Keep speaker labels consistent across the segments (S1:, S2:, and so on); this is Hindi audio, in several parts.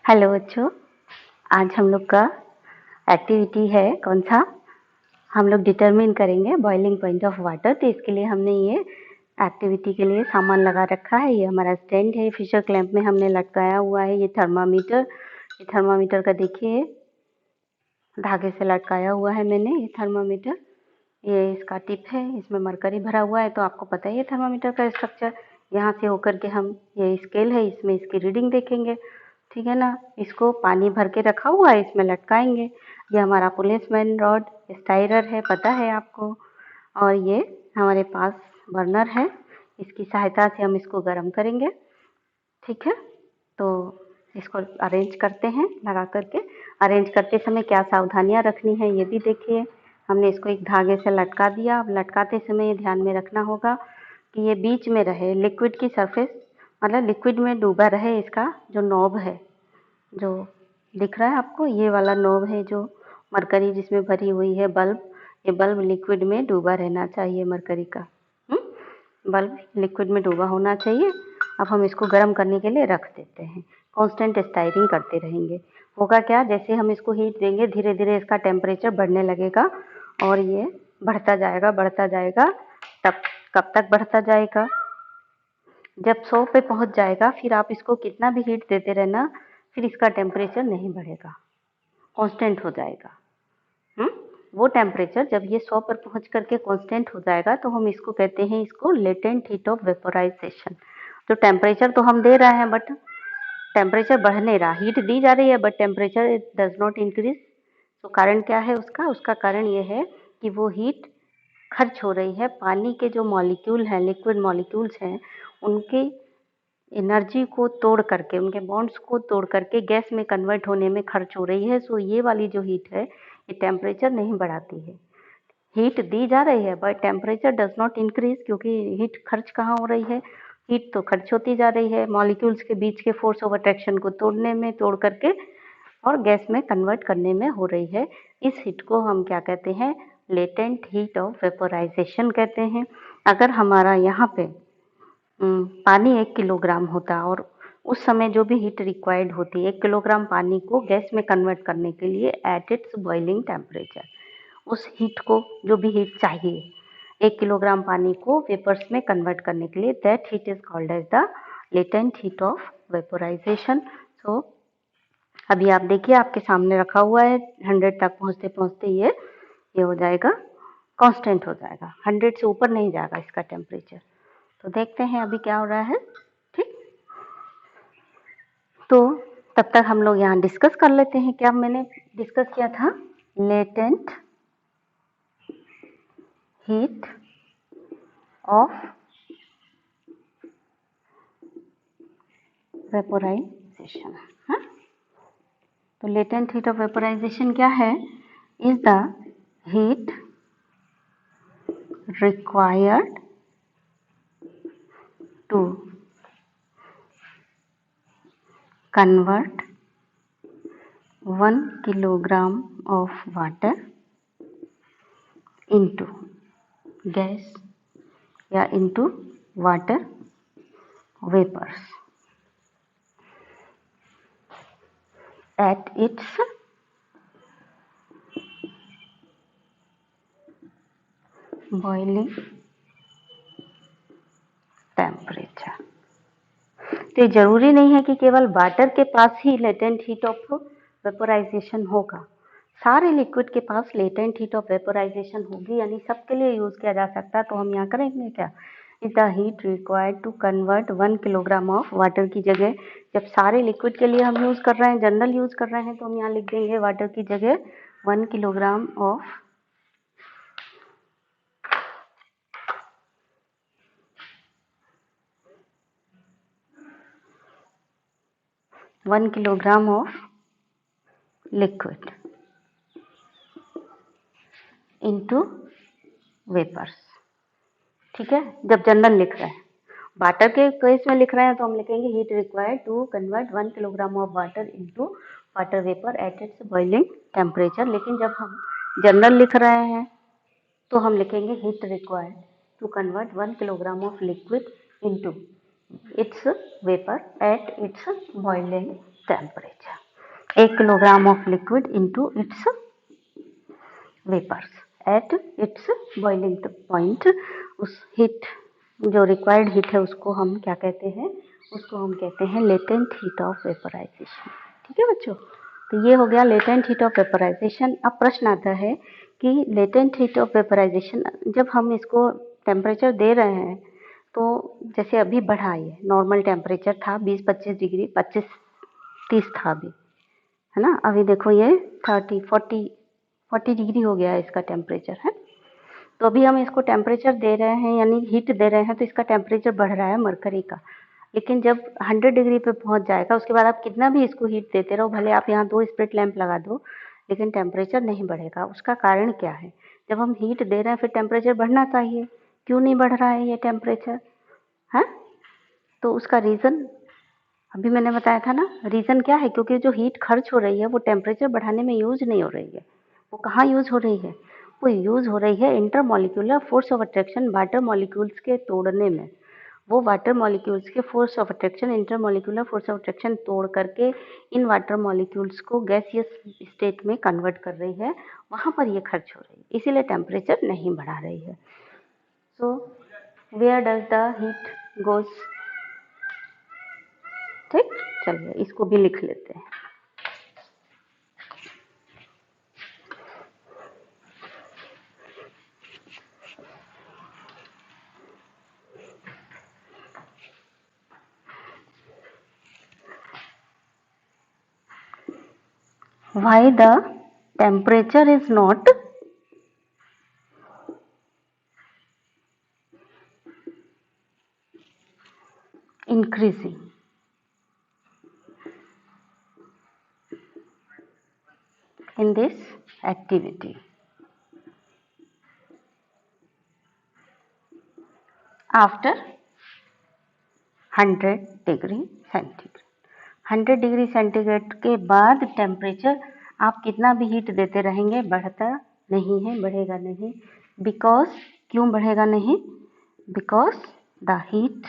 S1: हेलो बच्चों, आज हम लोग का एक्टिविटी है कौन सा? हम लोग डिटरमिन करेंगे बॉइलिंग पॉइंट ऑफ वाटर। तो इसके लिए हमने ये एक्टिविटी के लिए सामान लगा रखा है। ये हमारा स्टैंड है, फिशर क्लैंप में हमने लटकाया हुआ है। ये थर्मामीटर का देखिए धागे से लटकाया हुआ है मैंने ये थर्मामीटर। ये इसका टिप है, इसमें मरकरी भरा हुआ है। तो आपको पता ही है थर्मामीटर का स्ट्रक्चर। यहाँ से होकर के हम ये स्केल है, इसमें इसकी रीडिंग देखेंगे, ठीक है ना। इसको पानी भर के रखा हुआ है, इसमें लटकाएंगे। ये हमारा पुलिसमैन रॉड स्टाइरर है, पता है आपको। और ये हमारे पास बर्नर है, इसकी सहायता से हम इसको गर्म करेंगे, ठीक है। तो इसको अरेंज करते हैं। लगा करके अरेंज करते समय क्या सावधानियां रखनी है ये भी देखिए। हमने इसको एक धागे से लटका दिया। अब लटकाते समय ये ध्यान में रखना होगा कि ये बीच में रहे, लिक्विड की सरफेस मतलब लिक्विड में डूबा रहे। इसका जो नॉब है, जो दिख रहा है आपको, ये वाला नॉब है जो मरकरी जिसमें भरी हुई है बल्ब, ये बल्ब लिक्विड में डूबा रहना चाहिए मरकरी का। बल्ब लिक्विड में डूबा होना चाहिए। अब हम इसको गर्म करने के लिए रख देते हैं। कांस्टेंट स्टायरिंग करते रहेंगे। होगा क्या, जैसे हम इसको हीट देंगे धीरे धीरे इसका टेम्परेचर बढ़ने लगेगा और ये बढ़ता जाएगा। तब कब तक बढ़ता जाएगा? जब 100 पे पहुंच जाएगा, फिर आप इसको कितना भी हीट देते रहना, फिर इसका टेम्परेचर नहीं बढ़ेगा, कांस्टेंट हो जाएगा। वो टेम्परेचर जब ये 100 पर पहुंच करके कांस्टेंट हो जाएगा तो हम इसको कहते हैं, इसको लेटेंट हीट ऑफ वेपोराइजेशन। जो टेम्परेचर तो हम दे रहे हैं बट टेम्परेचर बढ़ नहीं रहा, हीट दी जा रही है but temperature does not increase. तो कारण क्या है उसका कारण ये है कि वो हीट खर्च हो रही है। पानी के जो मॉलिक्यूल हैं, लिक्विड मॉलिक्यूल्स हैं, उनकी एनर्जी को तोड़ करके, उनके बॉन्ड्स को तोड़ करके गैस में कन्वर्ट होने में खर्च हो रही है। सो ये वाली जो हीट है ये टेम्परेचर नहीं बढ़ाती है। हीट दी जा रही है but temperature does not increase, क्योंकि हीट खर्च कहाँ हो रही है? हीट तो खर्च होती जा रही है मॉलिक्यूल्स के बीच के फोर्स ऑफ अट्रैक्शन को तोड़ करके और गैस में कन्वर्ट करने में हो रही है। इस हीट को हम क्या कहते हैं? लेटेंट हीट ऑफ वेपोराइजेशन कहते हैं। अगर हमारा यहाँ पे पानी 1 किलोग्राम होता और उस समय जो भी हीट रिक्वायर्ड होती है 1 किलोग्राम पानी को गैस में कन्वर्ट करने के लिए एट इट्स बॉइलिंग टेम्परेचर, उस हीट को जो भी हीट चाहिए 1 किलोग्राम पानी को वेपर्स में कन्वर्ट करने के लिए, that heat is called as the latent heat of vaporisation. So अभी आप देखिए आपके सामने रखा हुआ है, 100 तक पहुँचते पहुँचते ये हो जाएगा, कांस्टेंट हो जाएगा, 100 से ऊपर नहीं जाएगा इसका टेम्परेचर। तो देखते हैं अभी क्या हो रहा है, ठीक। तो तब तक हम लोग यहाँ डिस्कस कर लेते हैं। क्या मैंने डिस्कस किया था? Latent heat of vaporization. हाँ, तो लेटेंट हीट ऑफ वेपोराइजेशन क्या है? Is the heat required to convert 1 kilogram of water into gas या into water vapors at its boiling temperature। तो ये जरूरी नहीं है कि केवल वाटर के पास ही लेटेंट हीट ऑफ वेपोराइजेशन होगा, सारे लिक्विड के पास लेटेंट हीट ऑफ वेपोराइजेशन होगी, यानी सबके लिए यूज किया जा सकता है। तो हम यहाँ करेंगे क्या? Is the heat required to convert 1 kilogram of water की जगह, जब सारे लिक्विड के लिए हम यूज कर रहे हैं, जनरल यूज कर रहे हैं, तो हम यहाँ लिख देंगे वाटर की जगह 1 kilogram of 1 kilogram of liquid into vapours, ठीक है। जब जनरल लिख रहे हैं, वाटर के केस में लिख रहे हैं तो हम लिखेंगे heat required to convert 1 kilogram of water into water vapour at its boiling temperature. लेकिन जब हम जनरल लिख रहे हैं तो हम लिखेंगे heat required to convert 1 kilogram of liquid into its vapour at its boiling temperature. 1 kilogram of liquid into its vapors at its boiling point. उस हीट जो रिक्वायर्ड हीट है उसको हम क्या कहते हैं, उसको हम कहते हैं लेटेंट हीट ऑफ वेपराइजेशन। ठीक है बच्चों, तो ये हो गया लेटेंट हीट ऑफ वेपराइजेशन। अब प्रश्न आता है कि लेटेंट हीट ऑफ वेपराइजेशन जब हम इसको टेम्परेचर दे रहे हैं तो जैसे अभी बढ़ा, ये नॉर्मल टेम्परेचर था 20-25 डिग्री, 25-30 था अभी, है ना। अभी देखो ये 30-40 डिग्री हो गया है इसका टेम्परेचर, है। तो अभी हम इसको टेम्परेचर दे रहे हैं यानी हीट दे रहे हैं, तो इसका टेम्परेचर बढ़ रहा है मरकरी का। लेकिन जब 100 डिग्री पे पहुंच जाएगा उसके बाद आप कितना भी इसको हीट देते रहो, भले आप यहाँ 2 स्प्लिट लैंप लगा दो, लेकिन टेम्परेचर नहीं बढ़ेगा। उसका कारण क्या है? जब हम हीट दे रहे हैं फिर टेम्परेचर बढ़ना चाहिए, क्यों नहीं बढ़ रहा है ये टेम्परेचर, है? तो उसका रीज़न अभी मैंने बताया था ना। रीज़न क्या है? क्योंकि जो हीट खर्च हो रही है वो टेम्परेचर बढ़ाने में यूज नहीं हो रही है। वो कहाँ यूज हो रही है? वो यूज हो रही है intermolecular force of attraction, water molecules के तोड़ने में। वो वाटर मॉलिक्यूल्स के force of attraction, intermolecular force of attraction तोड़ करके इन वाटर मॉलिक्यूल्स को गैसियस स्टेट में कन्वर्ट कर रही है, वहाँ पर ये खर्च हो रही है, इसीलिए टेम्परेचर नहीं बढ़ा रही है। So where does the heat goes? ठीक, चलिए इसको भी लिख लेते हैं। Why the temperature is not increasing? In this activity, after 100 degree centigrade, 100 degree centigrade के बाद टेम्परेचर आप कितना भी हीट देते रहेंगे बढ़ता नहीं है, बढ़ेगा नहीं। बिकॉज, क्यों बढ़ेगा नहीं? Because the heat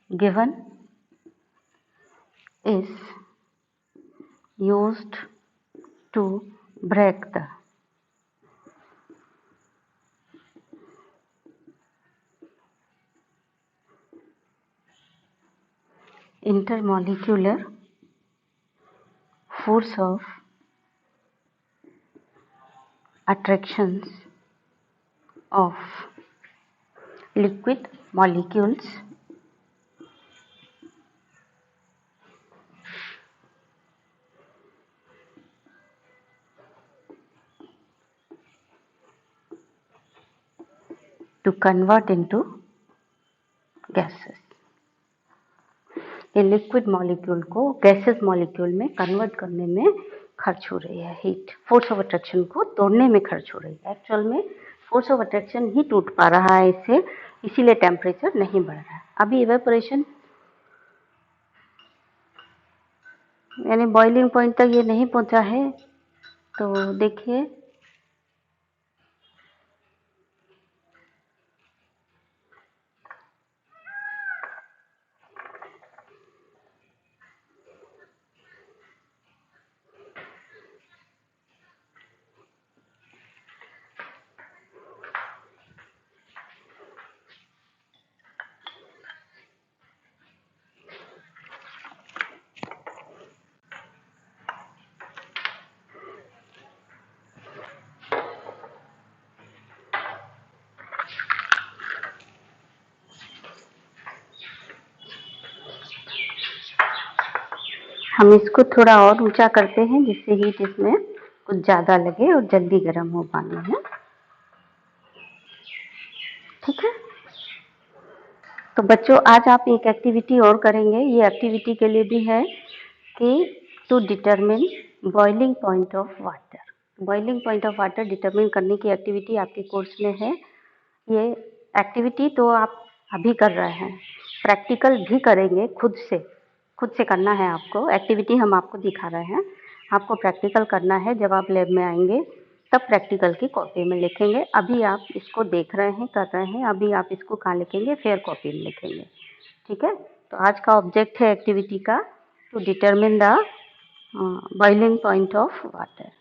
S1: given is used to break the intermolecular force of attractions of liquid molecules to convert into gases। ये लिक्विड मॉलिक्यूल को गैसेस मॉलिक्यूल में कन्वर्ट करने में खर्च हो रही है हीट, फोर्स ऑफ अट्रैक्शन को तोड़ने में खर्च हो रही है। एक्चुअल में फोर्स ऑफ अट्रैक्शन ही टूट पा रहा है इससे, इसीलिए टेम्परेचर नहीं बढ़ रहा है। अभी इवेपोरेशन यानी बॉइलिंग पॉइंट तक ये नहीं पहुंचा है, तो देखिए हम इसको थोड़ा और ऊंचा करते हैं जिससे हीट इसमें कुछ ज़्यादा लगे और जल्दी गर्म हो पानी है। ठीक है, तो बच्चों आज आप एक एक्टिविटी और करेंगे। ये एक्टिविटी के लिए भी है कि to determine boiling point of water. Boiling point of water determine करने की एक्टिविटी आपके कोर्स में है। ये एक्टिविटी तो आप अभी कर रहे हैं, प्रैक्टिकल भी करेंगे, खुद से करना है आपको। एक्टिविटी हम आपको दिखा रहे हैं, आपको प्रैक्टिकल करना है। जब आप लैब में आएंगे तब प्रैक्टिकल की कॉपी में लिखेंगे। अभी आप इसको देख रहे हैं, कर रहे हैं, अभी आप इसको कहाँ लिखेंगे? फेयर कॉपी में लिखेंगे। ठीक है, तो आज का ऑब्जेक्ट है एक्टिविटी का to determine the boiling point of water.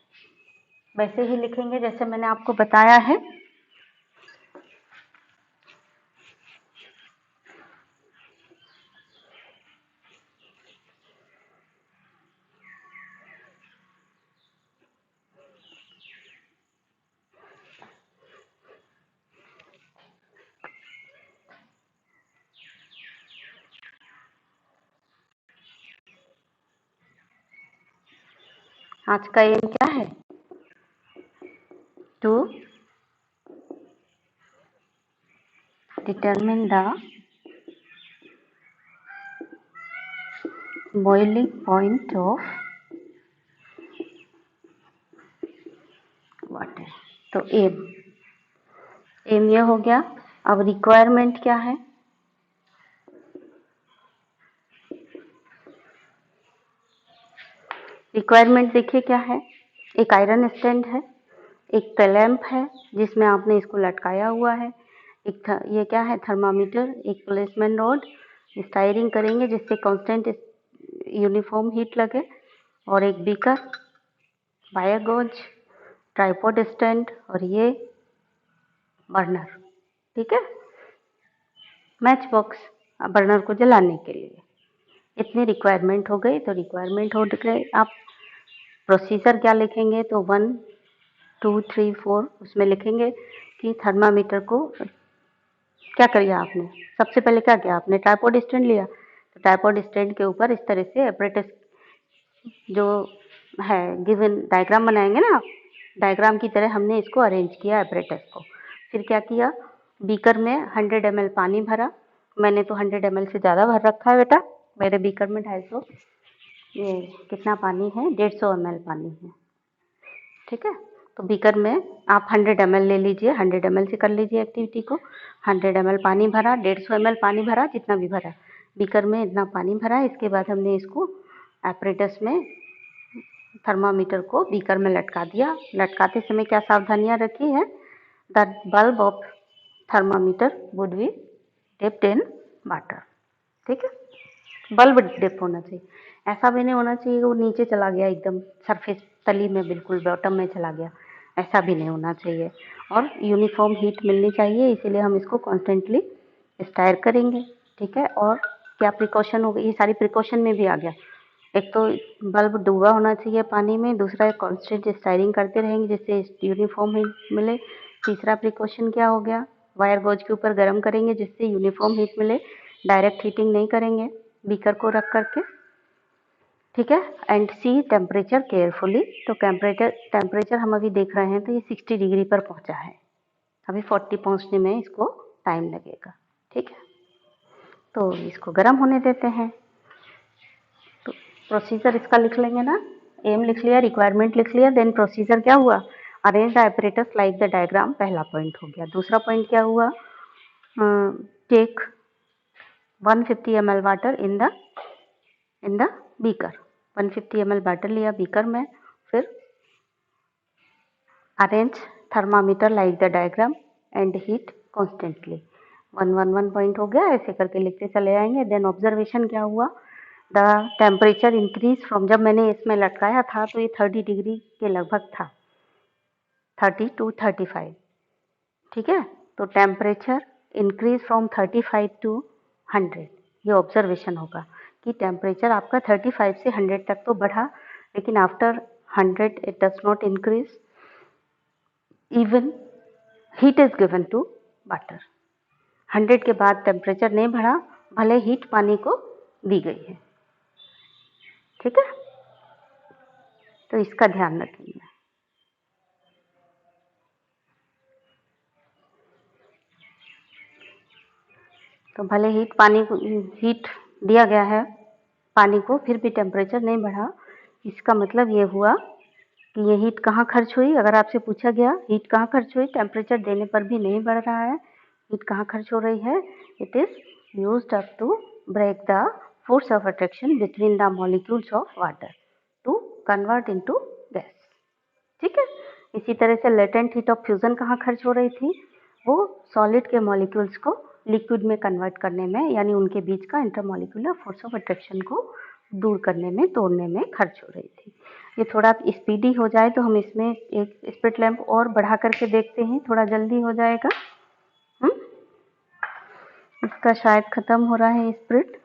S1: वैसे ही लिखेंगे जैसे मैंने आपको बताया है। आज का एम क्या है? To determine the boiling point of water. तो एम ये हो गया। अब रिक्वायरमेंट क्या है? रिक्वायरमेंट देखिए क्या है। एक आयरन स्टैंड है, एक क्लैंप है जिसमें आपने इसको लटकाया हुआ है, एक ये क्या है, थर्मामीटर, एक प्लेसमेंट रॉड, स्टायरिंग करेंगे जिससे कांस्टेंट यूनिफॉर्म हीट लगे, और एक beaker, wire goes, tripod stand, और ये बर्नर। ठीक है, मैच बॉक्स बर्नर को जलाने के लिए। इतनी रिक्वायरमेंट हो गई। तो रिक्वायरमेंट हो गई, आप प्रोसीजर क्या लिखेंगे? तो 1 2 3 4 उसमें लिखेंगे कि थर्मामीटर को क्या करिए आपने। सबसे पहले क्या किया आपने? ट्राइपॉड स्टैंड लिया। तो ट्राइपॉड स्टैंड के ऊपर इस तरह से एपरेटस जो है गिवन डायग्राम बनाएंगे ना, डायग्राम की तरह हमने इसको अरेंज किया एपरेटस को। फिर क्या किया? बीकर में 100 ml पानी भरा। मैंने तो 100 ml से ज़्यादा भर रखा है बेटा, मेरे बीकर में 250, ये कितना पानी है? 150 ml पानी है। ठीक है, तो बीकर में आप 100 ml ले लीजिए, 100 ml से कर लीजिए एक्टिविटी को। 100 ml पानी भरा, 150 ml पानी भरा, जितना भी भरा, बीकर में इतना पानी भरा। इसके बाद हमने इसको एपरेटस में थर्मामीटर को बीकर में लटका दिया। लटकाते समय क्या सावधानियां रखी है? The bulb of thermometer would be dipped in water. ठीक है, बल्ब डिप होना चाहिए, ऐसा भी नहीं होना चाहिए कि वो नीचे चला गया एकदम सरफेस तली में, बिल्कुल बॉटम में चला गया, ऐसा भी नहीं होना चाहिए। और यूनिफॉर्म हीट मिलनी चाहिए, इसीलिए हम इसको कॉन्स्टेंटली स्टायर करेंगे। ठीक है, और क्या प्रिकॉशन हो गई? ये सारी प्रिकॉशन में भी आ गया। एक तो बल्ब डूबा होना चाहिए पानी में, दूसरा कॉन्स्टेंट स्टायरिंग करते रहेंगे जिससे यूनिफॉर्म हीट मिले। तीसरा प्रिकॉशन क्या हो गया? वायर गोज के ऊपर गर्म करेंगे जिससे यूनिफॉर्म हीट मिले, डायरेक्ट हीटिंग नहीं करेंगे बीकर को रख करके। ठीक है, एंड सी टेम्परेचर केयरफुली। तो टेम्परेचर हम अभी देख रहे हैं तो ये 60 डिग्री पर पहुंचा है, अभी 40 पहुंचने में इसको टाइम लगेगा। ठीक है, तो इसको गर्म होने देते हैं। तो प्रोसीजर इसका लिख लेंगे ना, एम लिख लिया, रिक्वायरमेंट लिख लिया, देन प्रोसीजर क्या हुआ? Arrange the apparatus like the diagram, पहला पॉइंट हो गया। दूसरा पॉइंट क्या हुआ? Take 150 ml water in the beaker. 150 ml water लिया बीकर में, फिर arrange thermometer like the diagram and heat constantly. 111 point हो गया, ऐसे करके लिखते चले आएंगे। देन ऑब्जर्वेशन क्या हुआ? द टेम्परेचर इंक्रीज फ्रॉम, जब मैंने इसमें लटकाया था तो ये 30 डिग्री के लगभग था, 30 to 35। ठीक है, तो टेम्परेचर इंक्रीज फ्रॉम 35 to 100, ये ऑब्जर्वेशन होगा कि टेम्परेचर आपका 35 से 100 तक तो बढ़ा, लेकिन after 100 it does not increase, even heat is given to water. 100 के बाद टेम्परेचर नहीं बढ़ा, भले हीट पानी को दी गई है। ठीक है, तो इसका ध्यान रखेंगे। तो भले हीट दिया गया है पानी को, फिर भी टेम्परेचर नहीं बढ़ा, इसका मतलब ये हुआ कि ये हीट कहाँ खर्च हुई। अगर आपसे पूछा गया हीट कहाँ खर्च हुई, टेम्परेचर देने पर भी नहीं बढ़ रहा है, हीट कहाँ खर्च हो रही है? It is used up to break the force of attraction between the molecules of water to convert into gas. ठीक है, इसी तरह से लेटेंट हीट ऑफ फ्यूजन कहाँ खर्च हो रही थी? वो सॉलिड के मॉलिक्यूल्स को लिक्विड में कन्वर्ट करने में, यानी उनके बीच का इंटरमॉलिक्यूलर फोर्स ऑफ अट्रैक्शन को दूर करने में, तोड़ने में खर्च हो रही थी। ये थोड़ा स्पीडी हो जाए तो हम इसमें एक स्पिरिट लैंप और बढ़ा करके देखते हैं, थोड़ा जल्दी हो जाएगा। इसका शायद खत्म हो रहा है स्पिरिट,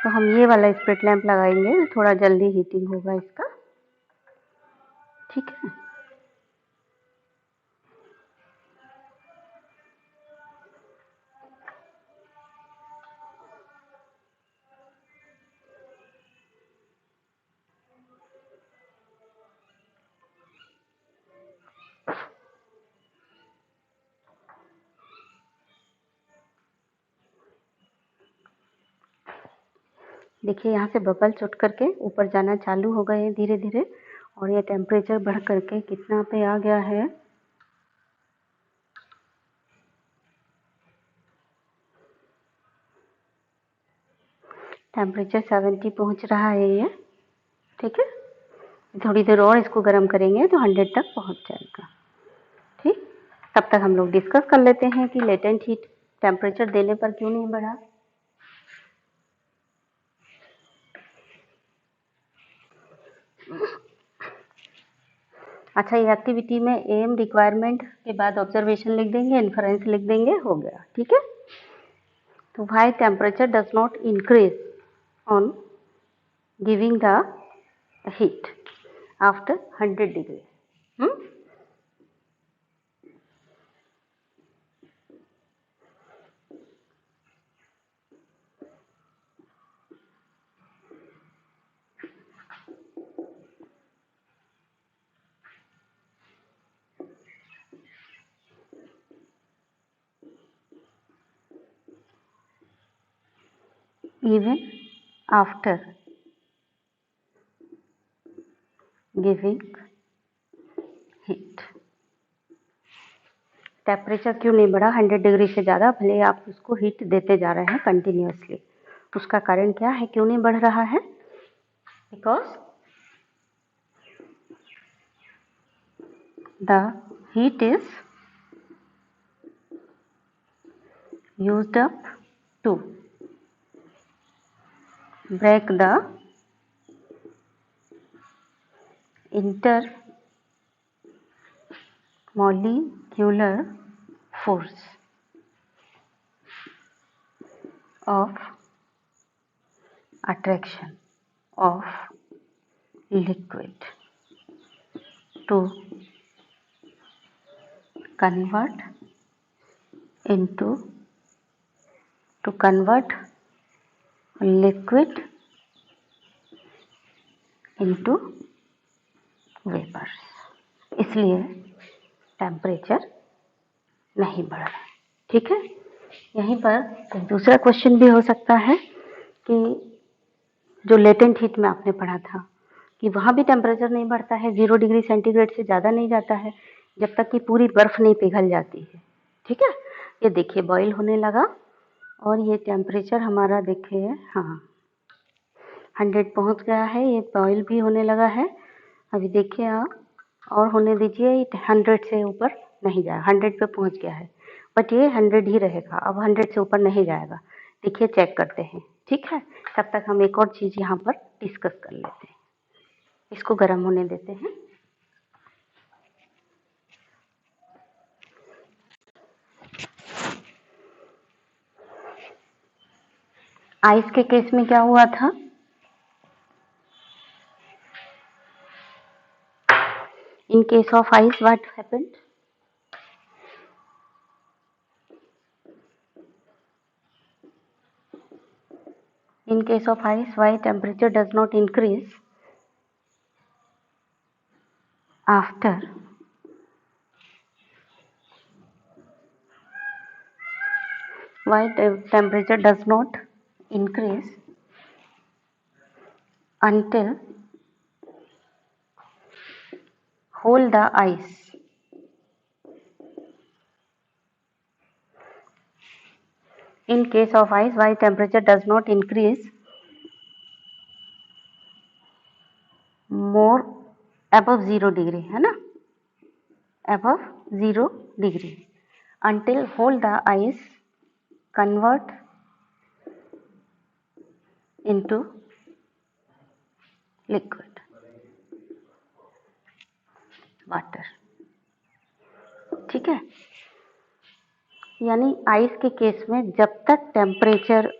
S1: तो हम ये वाला स्पिरिट लैंप लगाएंगे, थोड़ा जल्दी हीटिंग होगा इसका। ठीक है, देखिए यहाँ से बबल्स उठ करके ऊपर जाना चालू हो गए हैं धीरे धीरे, और ये टेम्परेचर बढ़ करके कितना पे आ गया है, टेम्परेचर 70 पहुँच रहा है ये। ठीक है, थोड़ी देर और इसको गर्म करेंगे तो 100 तक पहुँच जाएगा। ठीक, तब तक हम लोग डिस्कस कर लेते हैं कि लेटेंट हीट टेम्परेचर देने पर क्यों नहीं बढ़ा। अच्छा, ये एक्टिविटी में एम रिक्वायरमेंट के बाद ऑब्जर्वेशन लिख देंगे, इन्फरेंस लिख देंगे, हो गया। ठीक है, तो why temperature does not increase on giving the heat after 100 degree. Even after giving heat, temperature क्यों नहीं बढ़ा 100 डिग्री से ज़्यादा, भले आप उसको हीट देते जा रहे हैं कंटिन्यूसली, उसका कारण क्या है, क्यों नहीं बढ़ रहा है? Because the heat is used up to break the intermolecular force of attraction of liquid to convert liquid into vapours, इसलिए टेम्परेचर नहीं बढ़ रहा है। ठीक है, यहीं पर दूसरा क्वेश्चन भी हो सकता है कि जो लेटेंट हीट में आपने पढ़ा था कि वहाँ भी टेम्परेचर नहीं बढ़ता है, 0 डिग्री सेंटीग्रेड से ज़्यादा नहीं जाता है जब तक कि पूरी बर्फ़ नहीं पिघल जाती है। ठीक है, ये देखिए बॉईल होने लगा और ये टेम्परेचर हमारा देखिए, हाँ 100 पहुँच गया है, ये बॉईल भी होने लगा है। अभी देखिए आप, और होने दीजिए, 100 से ऊपर नहीं जाए, 100 पे पहुँच गया है, बट ये 100 ही रहेगा, अब 100 से ऊपर नहीं जाएगा। देखिए चेक करते हैं। ठीक है, तब तक हम एक और चीज़ यहाँ पर डिस्कस कर लेते हैं, इसको गर्म होने देते हैं। आइस के केस में क्या हुआ था, in case of ice what happened? In case of ice, why temperature does not increase after temperature does not increase until hold the ice in case of ice, why temperature does not increase more above 0 degree, है ना, above 0 degree until hold the ice convert into liquid water. ठीक है, यानी आइस के केस में जब तक टेम्परेचर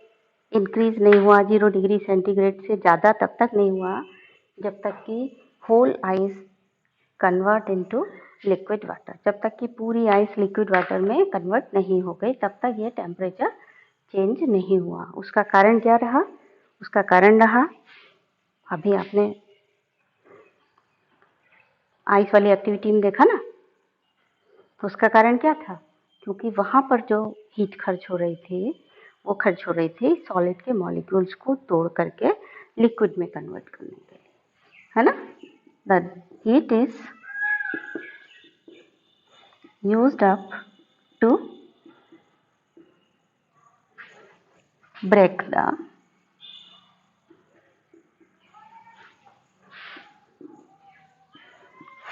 S1: इंक्रीज नहीं हुआ 0 डिग्री सेंटीग्रेड से ज़्यादा तब तक नहीं हुआ जब तक कि whole ice convert into liquid water, जब तक कि पूरी आइस लिक्विड वाटर में कन्वर्ट नहीं हो गई तब तक ये टेम्परेचर चेंज नहीं हुआ। उसका कारण क्या रहा? उसका कारण रहा, अभी आपने आइस वाली एक्टिविटी में देखा ना, उसका कारण क्या था? क्योंकि वहाँ पर जो हीट खर्च हो रही थी वो खर्च हो रही थी सॉलिड के मॉलिक्यूल्स को तोड़ करके लिक्विड में कन्वर्ट करने के लिए, है ना। The heat is used up to break the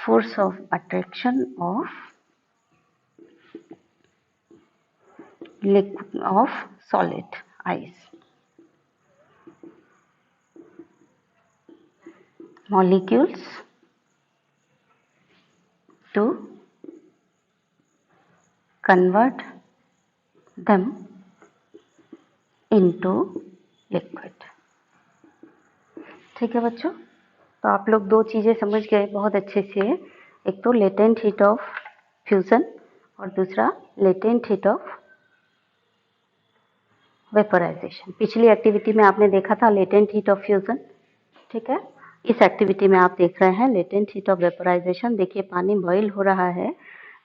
S1: force of attraction of liquid of solid ice molecules to convert them into liquid। ठीक है बच्चों, तो आप लोग दो चीज़ें समझ गए बहुत अच्छे से, एक तो लेटेंट हीट ऑफ फ्यूज़न और दूसरा लेटेंट हीट ऑफ वेपोराइजेशन। पिछली एक्टिविटी में आपने देखा था लेटेंट हीट ऑफ फ्यूज़न, ठीक है। इस एक्टिविटी में आप देख रहे हैं लेटेंट हीट ऑफ वेपोराइजेशन। देखिए पानी बॉईल हो रहा है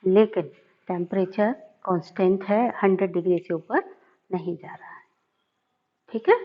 S1: लेकिन टेम्परेचर कांस्टेंट है, 100 डिग्री से ऊपर नहीं जा रहा है, ठीक है।